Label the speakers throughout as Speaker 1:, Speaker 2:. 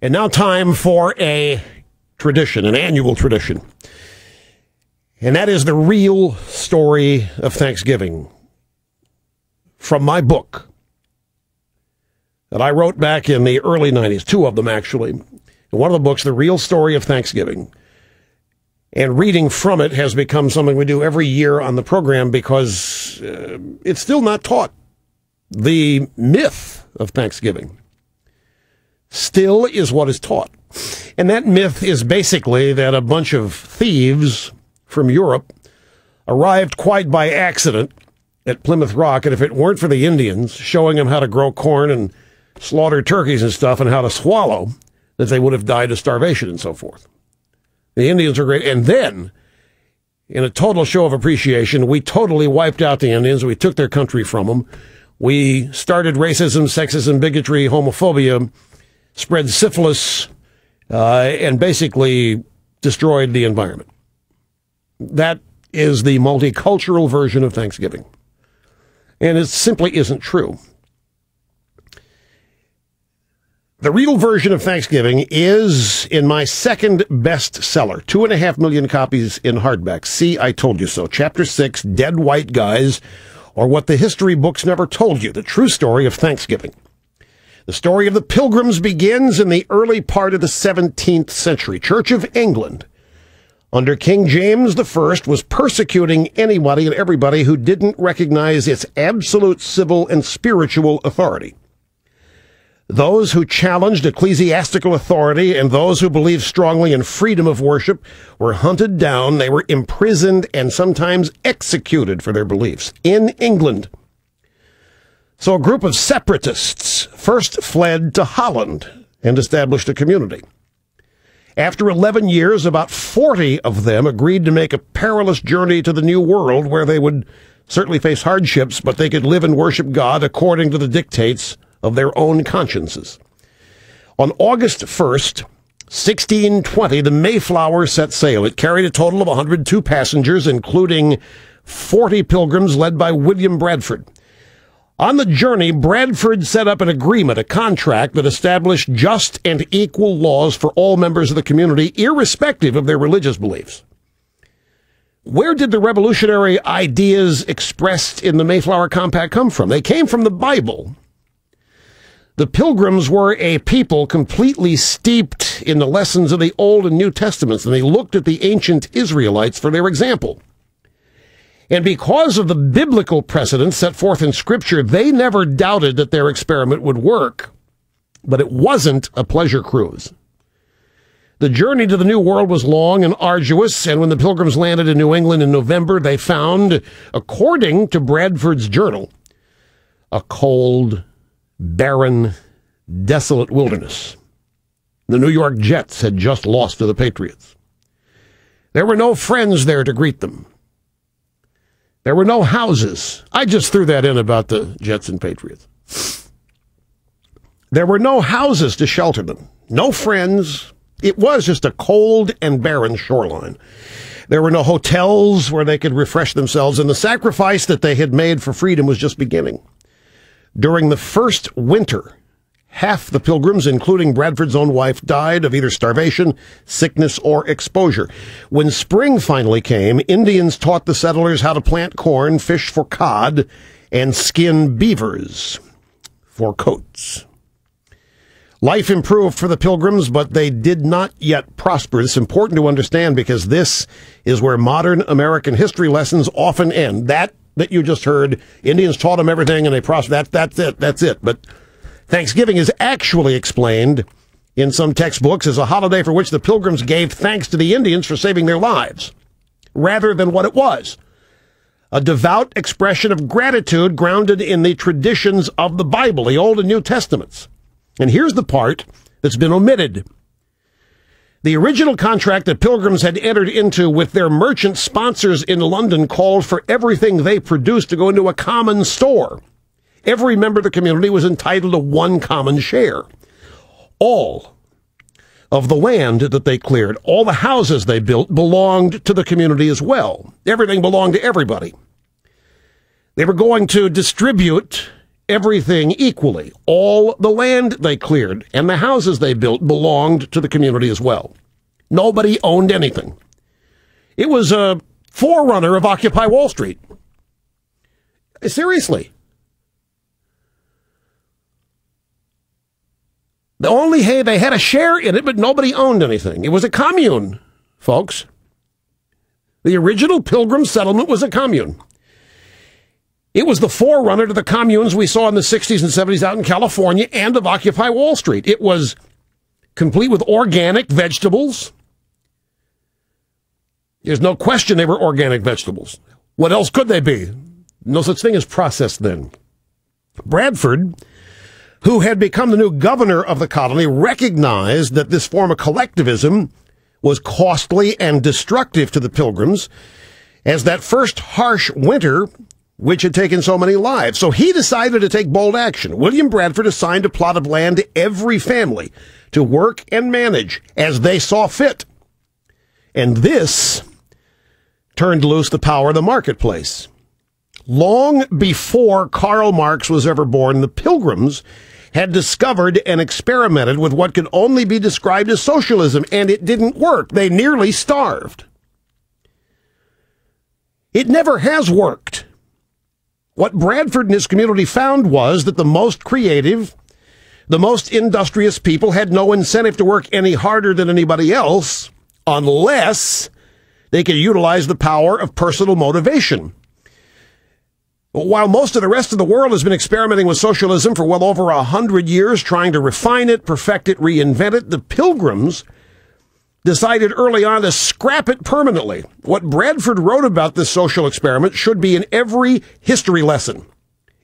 Speaker 1: And now time for a tradition, an annual tradition. And that is the real story of Thanksgiving. From my book that I wrote back in the early 90s, two of them actually. And one of the books, The Real Story of Thanksgiving. And reading from it has become something we do every year on the program because it's still not taught. The myth of Thanksgiving still is what is taught. And that myth is basically that a bunch of thieves from Europe arrived quite by accident at Plymouth Rock, and if it weren't for the Indians showing them how to grow corn and slaughter turkeys and stuff and how to swallow, that they would have died of starvation and so forth. The Indians are great. And then, in a total show of appreciation, we totally wiped out the Indians. We took their country from them. We started racism, sexism, bigotry, homophobia, spread syphilis, and basically destroyed the environment. That is the multicultural version of Thanksgiving. And it simply isn't true. The real version of Thanksgiving is in my second bestseller, 2.5 million copies in hardback. See, I Told You So. Chapter 6, Dead White Guys, or What the History Books Never Told You, the true story of Thanksgiving. The story of the Pilgrims begins in the early part of the 17th century. Church of England, under King James I, was persecuting anybody and everybody who didn't recognize its absolute civil and spiritual authority. Those who challenged ecclesiastical authority and those who believed strongly in freedom of worship were hunted down, they were imprisoned, and sometimes executed for their beliefs in England. So a group of separatists first fled to Holland and established a community. After 11 years, about 40 of them agreed to make a perilous journey to the New World, where they would certainly face hardships, but they could live and worship God according to the dictates of their own consciences. On August 1st, 1620, the Mayflower set sail. It carried a total of 102 passengers, including 40 pilgrims led by William Bradford. On the journey, Bradford set up an agreement, a contract that established just and equal laws for all members of the community, irrespective of their religious beliefs. Where did the revolutionary ideas expressed in the Mayflower Compact come from? They came from the Bible. The Pilgrims were a people completely steeped in the lessons of the Old and New Testaments, and they looked at the ancient Israelites for their example. And because of the biblical precedents set forth in Scripture, they never doubted that their experiment would work. But it wasn't a pleasure cruise. The journey to the New World was long and arduous, and when the Pilgrims landed in New England in November, they found, according to Bradford's journal, a cold, barren, desolate wilderness. The New York Jets had just lost to the Patriots. There were no friends there to greet them. There were no houses. I just threw that in about the Jets and Patriots. There were no houses to shelter them. No friends. It was just a cold and barren shoreline. There were no hotels where they could refresh themselves, and the sacrifice that they had made for freedom was just beginning. During the first winter, half the Pilgrims, including Bradford's own wife, died of either starvation, sickness, or exposure. When spring finally came, Indians taught the settlers how to plant corn, fish for cod, and skin beavers for coats. Life improved for the Pilgrims, but they did not yet prosper. It's important to understand because this is where modern American history lessons often end. That you just heard, Indians taught them everything and they prospered. That's it. But Thanksgiving is actually explained in some textbooks as a holiday for which the Pilgrims gave thanks to the Indians for saving their lives, rather than what it was, a devout expression of gratitude grounded in the traditions of the Bible, the Old and New Testaments. And here's the part that's been omitted. The original contract that Pilgrims had entered into with their merchant sponsors in London called for everything they produced to go into a common store. Every member of the community was entitled to one common share. All of the land that they cleared, all the houses they built belonged to the community as well. Everything belonged to everybody. They were going to distribute everything equally. All the land they cleared and the houses they built belonged to the community as well. Nobody owned anything. It was a forerunner of Occupy Wall Street. Seriously. They had a share in it, but nobody owned anything. It was a commune, folks. The original Pilgrim settlement was a commune. It was the forerunner to the communes we saw in the 60s and 70s out in California and of Occupy Wall Street. It was complete with organic vegetables. There's no question they were organic vegetables. What else could they be? No such thing as processed then. Bradford, who had become the new governor of the colony, recognized that this form of collectivism was costly and destructive to the Pilgrims, as that first harsh winter, which had taken so many lives. So he decided to take bold action. William Bradford assigned a plot of land to every family to work and manage as they saw fit. And this turned loose the power of the marketplace. Long before Karl Marx was ever born, the Pilgrims had discovered and experimented with what could only be described as socialism, and it didn't work. They nearly starved. It never has worked. What Bradford and his community found was that the most creative, the most industrious people had no incentive to work any harder than anybody else unless they could utilize the power of personal motivation. While most of the rest of the world has been experimenting with socialism for well over 100 years, trying to refine it, perfect it, reinvent it, the Pilgrims decided early on to scrap it permanently. What Bradford wrote about this social experiment should be in every history lesson.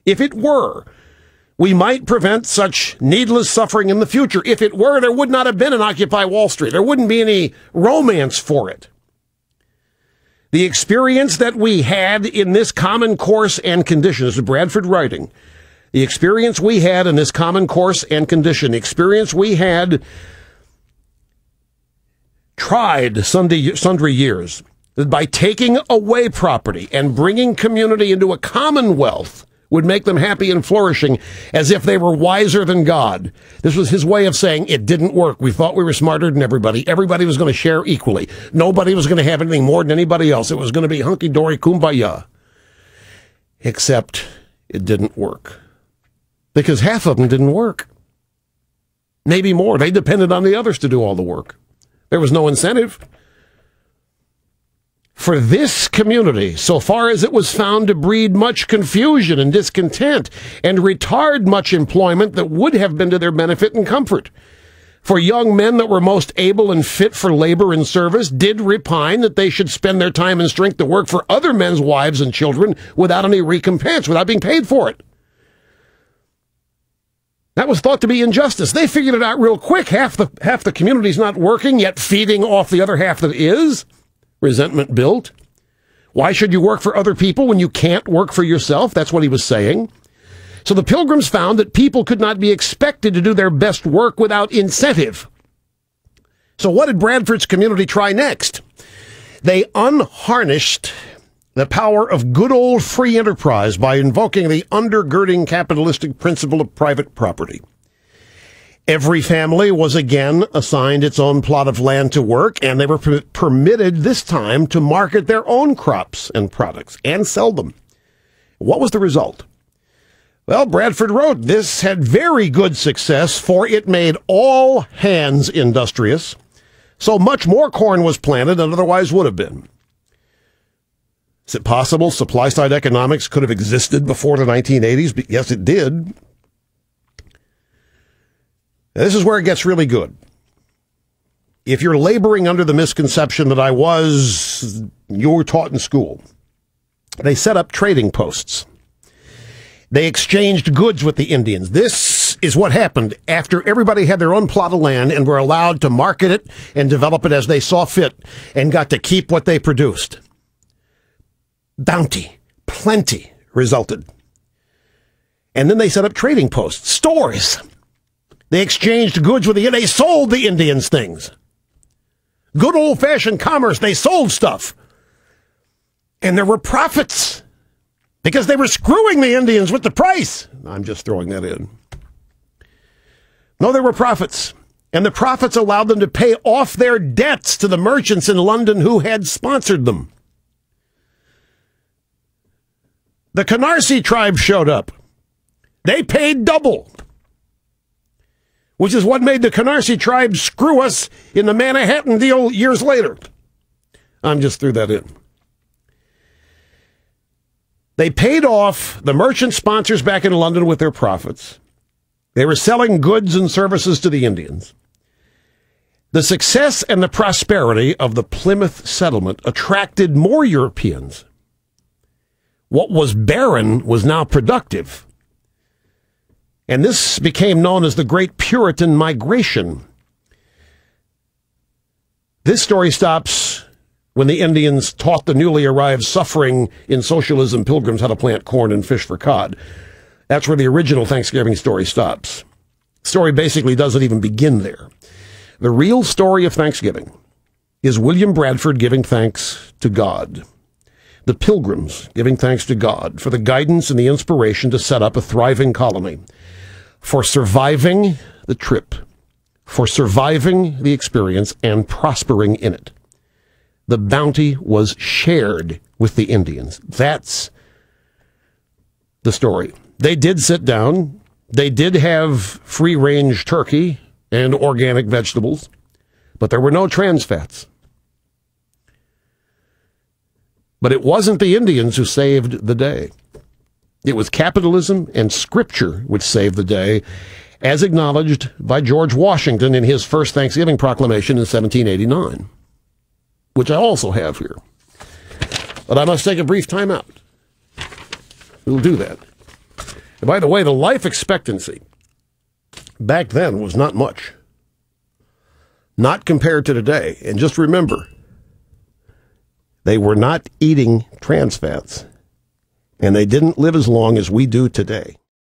Speaker 1: If it were, we might prevent such needless suffering in the future. If it were, there would not have been an Occupy Wall Street. There wouldn't be any romance for it. The experience that we had in this common course and condition, this is Bradford writing, the experience we had in this common course and condition, the experience we had tried sundry years, that by taking away property and bringing community into a commonwealth would make them happy and flourishing as if they were wiser than God. This was his way of saying it didn't work. We thought we were smarter than everybody. Everybody was going to share equally. Nobody was going to have anything more than anybody else. It was going to be hunky-dory kumbaya. Except it didn't work. Because half of them didn't work. Maybe more. They depended on the others to do all the work. There was no incentive. For this community, so far as it was found to breed much confusion and discontent and retard much employment that would have been to their benefit and comfort. For young men that were most able and fit for labor and service did repine that they should spend their time and strength to work for other men's wives and children without any recompense, without being paid for it. That was thought to be injustice. They figured it out real quick. Half the community's not working, yet feeding off the other half that is. Resentment built. Why should you work for other people when you can't work for yourself? That's what he was saying. So the Pilgrims found that people could not be expected to do their best work without incentive. So what did Bradford's community try next? They unharnessed the power of good old free enterprise by invoking the undergirding capitalistic principle of private property. Every family was again assigned its own plot of land to work, and they were permitted this time to market their own crops and products and sell them. What was the result? Well, Bradford wrote, this had very good success, for it made all hands industrious, so much more corn was planted than otherwise would have been. Is it possible supply-side economics could have existed before the 1980s? Yes, it did. This is where it gets really good. If you're laboring under the misconception that you were taught in school, they set up trading posts. They exchanged goods with the Indians. This is what happened after everybody had their own plot of land and were allowed to market it and develop it as they saw fit and got to keep what they produced. Bounty, plenty resulted. And then they set up trading posts, stores. They exchanged goods with they sold the Indians things. Good old-fashioned commerce, they sold stuff. And there were profits. because they were screwing the Indians with the price. I'm just throwing that in. No, there were profits, and the profits allowed them to pay off their debts to the merchants in London who had sponsored them. The Canarsie tribe showed up. They paid double, which is what made the Canarsie tribe screw us in the Manhattan deal years later. I'm just threw that in. They paid off the merchant sponsors back in London with their profits. They were selling goods and services to the Indians. The success and the prosperity of the Plymouth settlement attracted more Europeans. What was barren was now productive. And this became known as the Great Puritan Migration. This story stops when the Indians taught the newly arrived suffering in socialism pilgrims how to plant corn and fish for cod. That's where the original Thanksgiving story stops. The story basically doesn't even begin there. The real story of Thanksgiving is William Bradford giving thanks to God. The Pilgrims giving thanks to God for the guidance and the inspiration to set up a thriving colony, for surviving the trip, for surviving the experience and prospering in it. The bounty was shared with the Indians. That's the story. They did sit down. They did have free-range turkey and organic vegetables, but there were no trans fats. But it wasn't the Indians who saved the day. It was capitalism and scripture which saved the day, as acknowledged by George Washington in his first Thanksgiving proclamation in 1789, which I also have here. But I must take a brief time out. We'll do that. And by the way, the life expectancy back then was not much. Not compared to today. And just remember, they were not eating trans fats, and they didn't live as long as we do today.